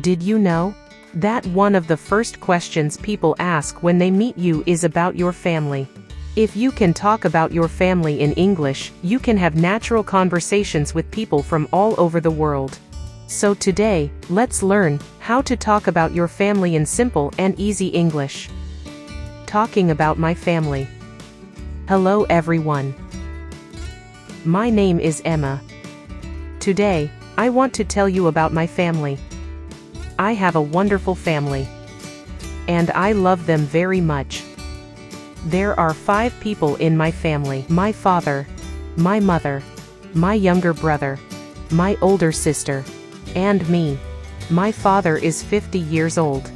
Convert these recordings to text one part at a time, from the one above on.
Did you know that one of the first questions people ask when they meet you is about your family? If you can talk about your family in English, you can have natural conversations with people from all over the world. So today, let's learn how to talk about your family in simple and easy English. Talking about my family. Hello everyone. My name is Emma. Today, I want to tell you about my family. I have a wonderful family. And I love them very much. There are 5 people in my family: my father, my mother, my younger brother, my older sister, and me. My father is 50 years old.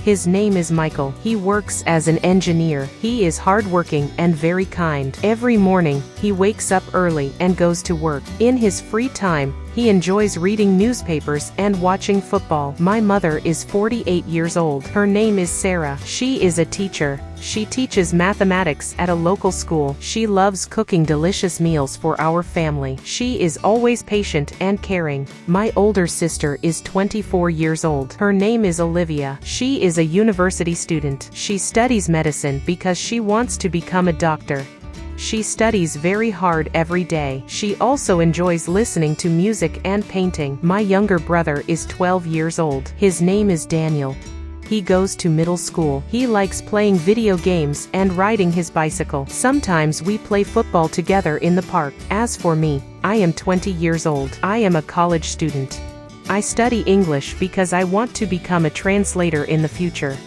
His name is Michael. He works as an engineer. He is hardworking and very kind. Every morning, he wakes up early and goes to work. In his free time, he enjoys reading newspapers and watching football. My mother is 48 years old. Her name is Sarah. She is a teacher. She teaches mathematics at a local school. She loves cooking delicious meals for our family. She is always patient and caring. My older sister is 24 years old. Her name is Olivia. She is a university student. She studies medicine because she wants to become a doctor. She studies very hard every day. She also enjoys listening to music and painting. My younger brother is 12 years old. His name is Daniel. He goes to middle school. He likes playing video games and riding his bicycle. Sometimes we play football together in the park. As for me, I am 20 years old. I am a college student. I study English because I want to become a translator in the future.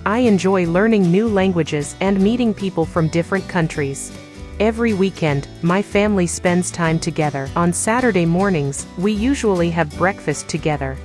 I enjoy learning new languages and meeting people from different countries. Every weekend, my family spends time together. On Saturday mornings, we usually have breakfast together.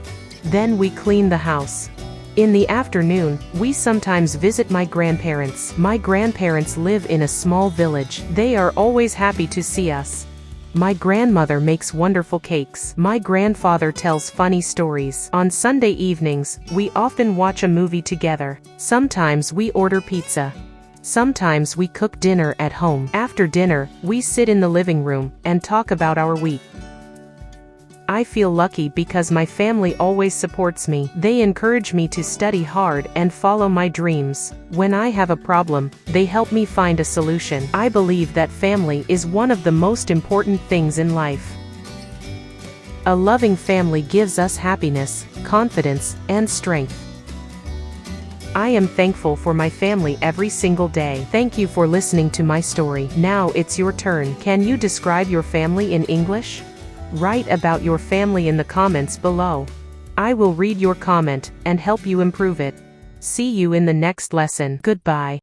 Then we clean the house. In the afternoon, we sometimes visit my grandparents. My grandparents live in a small village. They are always happy to see us. My grandmother makes wonderful cakes. My grandfather tells funny stories. On Sunday evenings, we often watch a movie together. Sometimes we order pizza. Sometimes we cook dinner at home. After dinner, we sit in the living room and talk about our week. I feel lucky because my family always supports me. They encourage me to study hard and follow my dreams. When I have a problem, they help me find a solution. I believe that family is one of the most important things in life. A loving family gives us happiness, confidence, and strength. I am thankful for my family every single day. Thank you for listening to my story. Now it's your turn. Can you describe your family in English? Write about your family in the comments below. I will read your comment and help you improve it. See you in the next lesson. Goodbye.